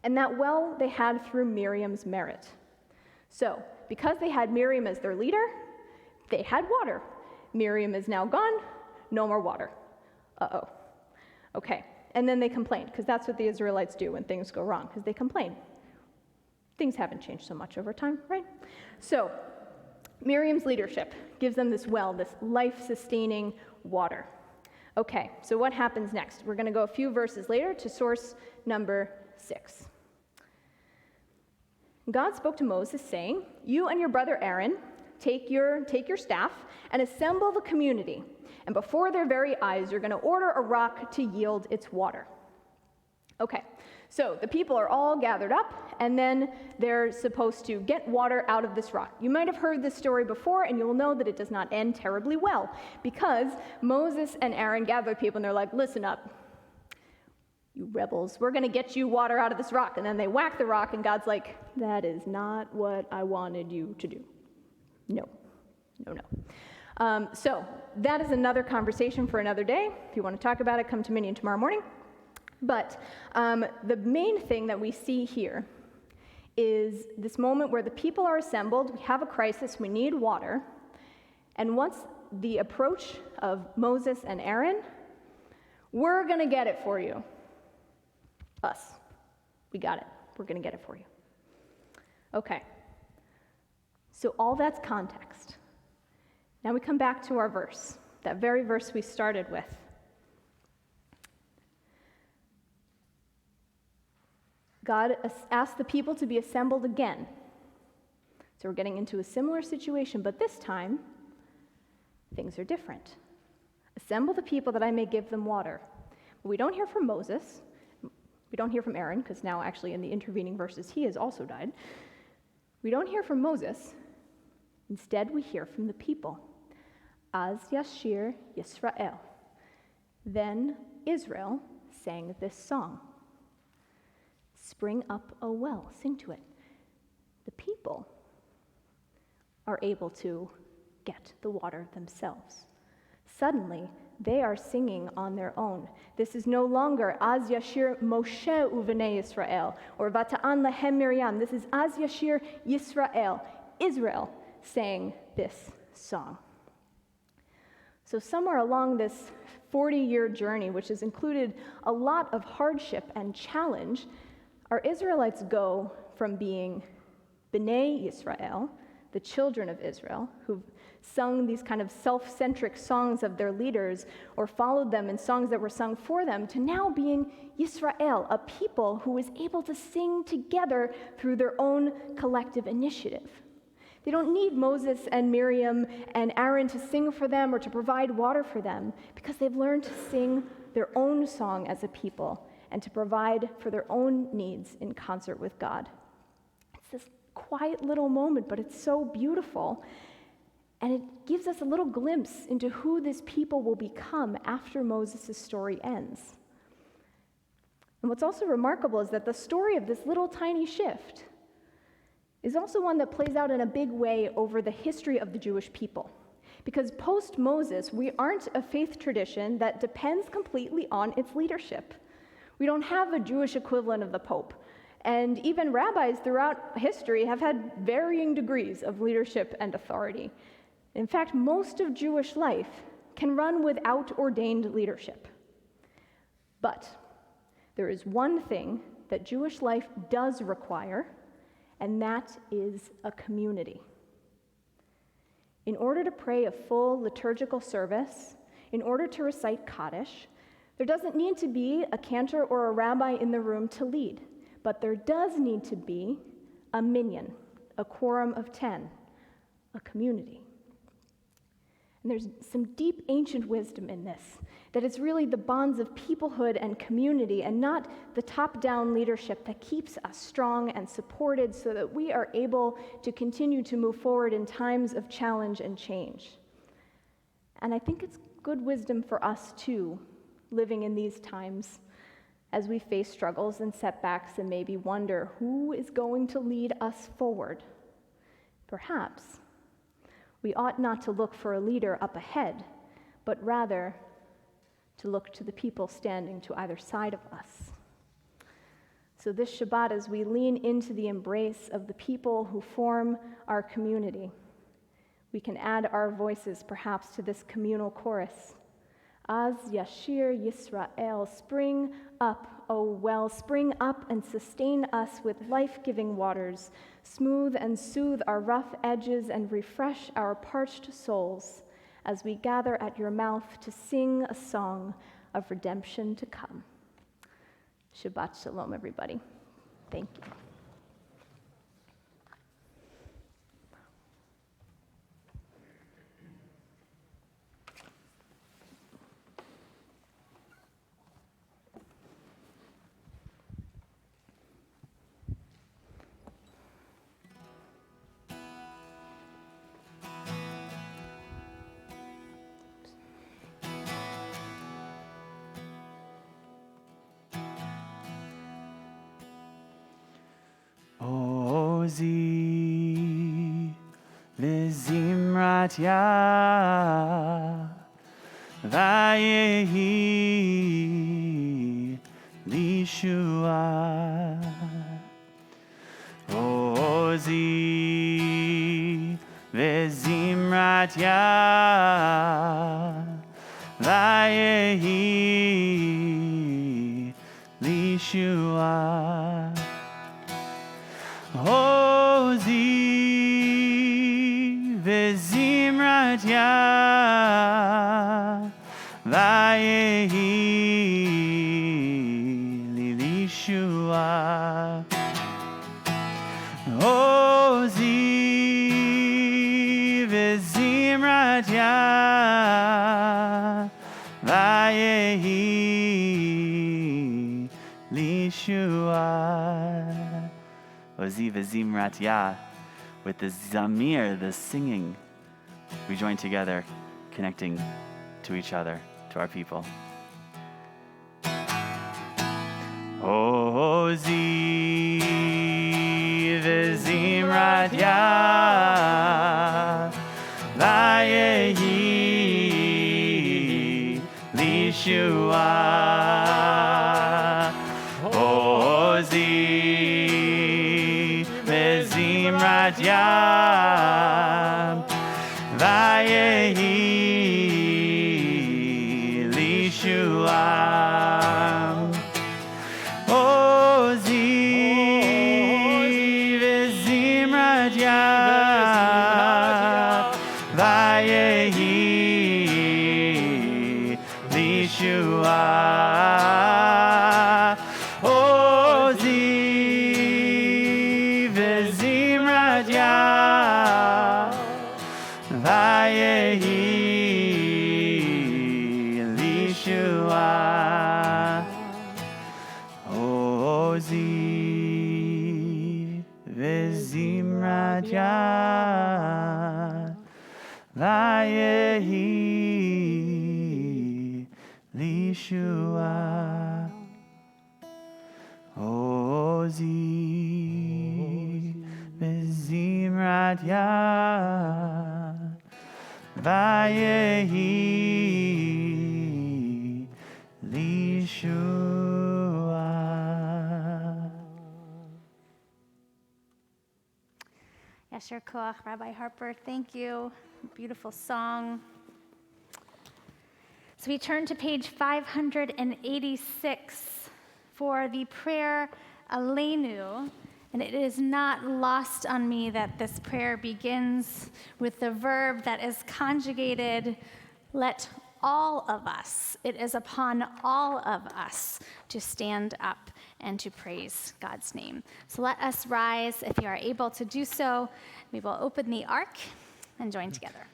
and that well they had through Miriam's merit. So, because they had Miriam as their leader, they had water. Miriam is now gone, no more water. Uh-oh. Okay, and then they complained, because that's what the Israelites do when things go wrong, because they complain. Things haven't changed so much over time, right? So, Miriam's leadership gives them this well, this life-sustaining water. Okay, so what happens next? We're going to go a few verses later to source number 6. God spoke to Moses, saying, "You and your brother Aaron take your staff and assemble the community, and before their very eyes you're going to order a rock to yield its water." Okay, so the people are all gathered up, and then they're supposed to get water out of this rock. You might have heard this story before, and you will know that it does not end terribly well, because Moses and Aaron gather the people, and they're like, "Listen up, you rebels, we're going to get you water out of this rock." And then they whack the rock, and God's like, "That is not what I wanted you to do. No. So that is another conversation for another day. If you want to talk about it, come to Minion tomorrow morning. But the main thing that we see here is this moment where the people are assembled, we have a crisis, we need water, and once the approach of Moses and Aaron, "We're going to get it for you." Us. We got it. We're going to get it for you. Okay. So all that's context. Now we come back to our verse, that very verse we started with. God asked the people to be assembled again. So we're getting into a similar situation, but this time, things are different. "Assemble the people that I may give them water." But we don't hear from Moses. We don't hear from Aaron, because now actually in the intervening verses he has also died. We don't hear from Moses. Instead, we hear from the people. Az Yashir Yisrael. Then Israel sang this song. Spring up a well, sing to it. The people are able to get the water themselves. Suddenly, they are singing on their own. This is no longer Az Yashir Moshe Uvenei Yisrael or Vata'an Lahem Miriam. This is Az Yashir Yisrael. Israel sang this song. So somewhere along this 40-year journey, which has included a lot of hardship and challenge, our Israelites go from being B'nai Yisrael, the children of Israel, who've sung these kind of self-centric songs of their leaders or followed them in songs that were sung for them, to now being Yisrael, a people who is able to sing together through their own collective initiative. They don't need Moses and Miriam and Aaron to sing for them or to provide water for them, because they've learned to sing their own song as a people and to provide for their own needs in concert with God. It's this quiet little moment, but it's so beautiful. And it gives us a little glimpse into who this people will become after Moses' story ends. And what's also remarkable is that the story of this little tiny shift is also one that plays out in a big way over the history of the Jewish people. Because post-Moses, we aren't a faith tradition that depends completely on its leadership. We don't have a Jewish equivalent of the Pope. And even rabbis throughout history have had varying degrees of leadership and authority. In fact, most of Jewish life can run without ordained leadership. But there is one thing that Jewish life does require, and that is a community. In order to pray a full liturgical service, in order to recite Kaddish, there doesn't need to be a cantor or a rabbi in the room to lead, but there does need to be a minyan, a quorum of 10, a community. And there's some deep ancient wisdom in this, that it's really the bonds of peoplehood and community and not the top-down leadership that keeps us strong and supported so that we are able to continue to move forward in times of challenge and change. And I think it's good wisdom for us too, living in these times as we face struggles and setbacks and maybe wonder who is going to lead us forward. Perhaps we ought not to look for a leader up ahead, but rather to look to the people standing to either side of us. So this Shabbat, as we lean into the embrace of the people who form our community, we can add our voices perhaps to this communal chorus. Az Yashir Yisrael, spring up, O well, spring up and sustain us with life-giving waters, smooth and soothe our rough edges and refresh our parched souls as we gather at your mouth to sing a song of redemption to come. Shabbat Shalom, everybody. Thank you. Ozi v'zimrat Yah v'yehi lishua. Ozi v'zimrat Yah v'yehi lishua. Ozi v'zimrat Yah v'yehi lishua. Ozi v'zimrat Yah v'yehi lishua. Ozi v'zimrat Yah, with the zamir, the singing, we join together, connecting to each other, to our people. Ozi v'zimrat Yah v'yehi lishua. V'zimrat Yah v'yehi lishua. Ozi v'zimrat Yah v'yehi lishua. Ozi v'zimrat Yah v'yehi lishua. Ozi v'zimrat Yah v'yehi lishua. Ozi v'zimrat Yah v'yehi lishua. Yasher Koach, Rabbi Harper, thank you. Beautiful song. So we turn to page 586 for the prayer Aleinu, And it is not lost on me that this prayer begins with the verb that is conjugated, let all of us. It is upon all of us to stand up and to praise God's name. So let us rise. If you are able to do so, we will open the ark and join together.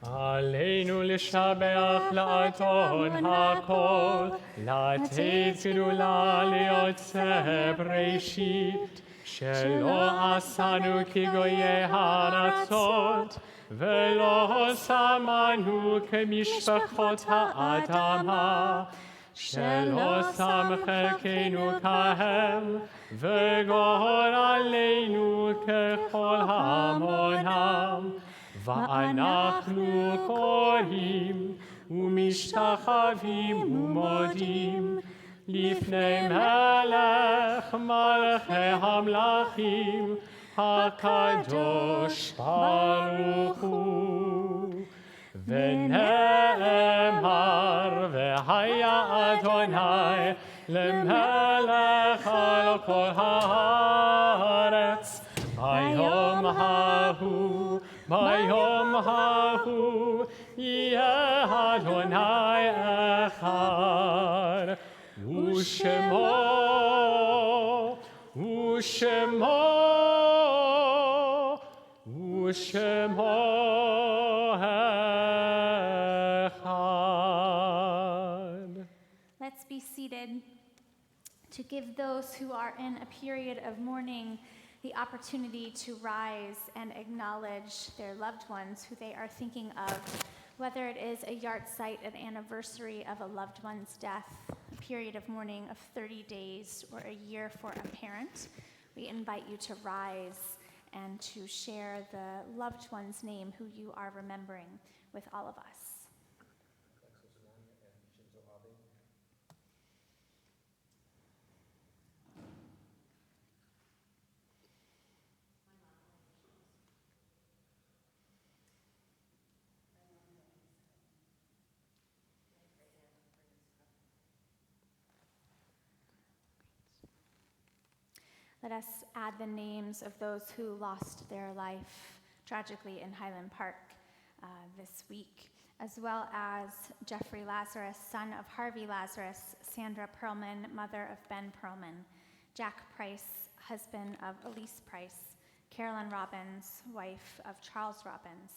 עלינו לשבח לאדון הכל, לתת גדולה ליוצא בראשית, שלא עשנו כגויי הארצות, ולא שמנו כמשפחות האדמה, שלא שם חלקנו כהם, וגורלנו ככל המונם. ואנחנו קוראים ומשתחווים ומודים לפני מלך מלכי המלכים הקדוש ברוך הוא. ונאמר והיה אדוני למלך על כל הארץ ביום ההוא. ביום ההוא יהיה אדוני אחד, ושמו אחד. Let's be seated to give those who are in a period of mourning the opportunity to rise and acknowledge their loved ones who they are thinking of, whether it is a yahrzeit, an anniversary of a loved one's death, a period of mourning of 30 days, or a year for a parent. We invite you to rise and to share the loved one's name who you are remembering with all of us. Let us add the names of those who lost their life tragically in Highland Park this week, as well as Jeffrey Lazarus, son of Harvey Lazarus, Sandra Perlman, mother of Ben Perlman, Jack Price, husband of Elise Price, Carolyn Robbins, wife of Charles Robbins,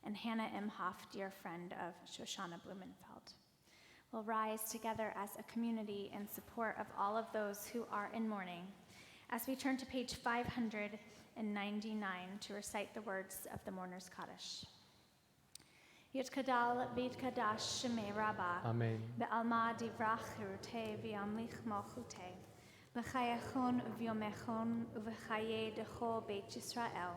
and Hannah Imhoff, dear friend of Shoshana Blumenfeld. We'll rise together as a community in support of all of those who are in mourning, as we turn to page 599 to recite the words of the Mourner's Kaddish. Yitkadal v'yitkadash shemei Rabbah. Amen. Be'alma divrach chirutei v'yamlich malchutei. B'chayachon v'yomechon u'v'chaye dechol beit Yisrael.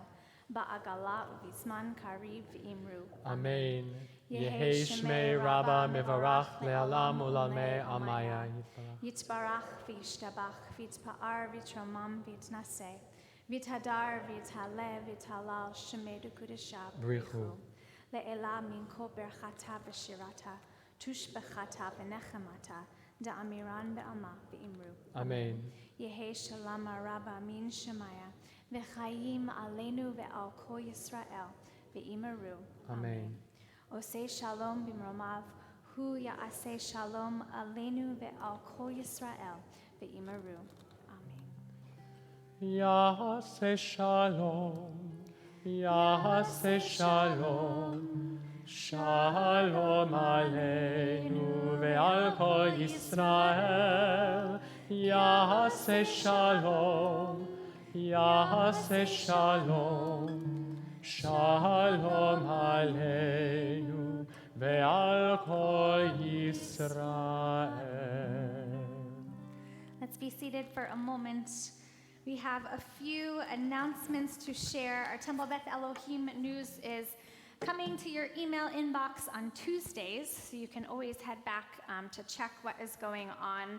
Ba'agala u'vizman kariv v'imru. Amen. Yehi Shmei Rabbah Mevarach Le'alam Ulalmei Amaya Yitzbarach v'yishtabach v'yitzpa'ar v'yitromam v'yitnaseh v'yithadar v'yithale v'yithalal shemei d'kudesha Brichu. Le'ela min kol berchata v'shirata tushbechata v'nechemata da'amiran be'alma v'imru. Amen. Yehi shalom Rabbah min shemaya v'chayim aleinu ve'al kol Yisrael v'imaru. Amen. Oseh shalom b'mromav hu ya'aseh shalom aleinu ve'al kol Yisrael ve'imaru. Amen. Ya'aseh shalom, Ya'aseh shalom, shalom aleinu ve'al kol Yisrael. Ya'aseh shalom, Ya'aseh shalom, shalom aleinu ve'al kol Yisrael. Let's be seated for a moment. We have a few announcements to share. Our Temple Beth Elohim news is coming to your email inbox on Tuesdays, so you can always head back to check what is going on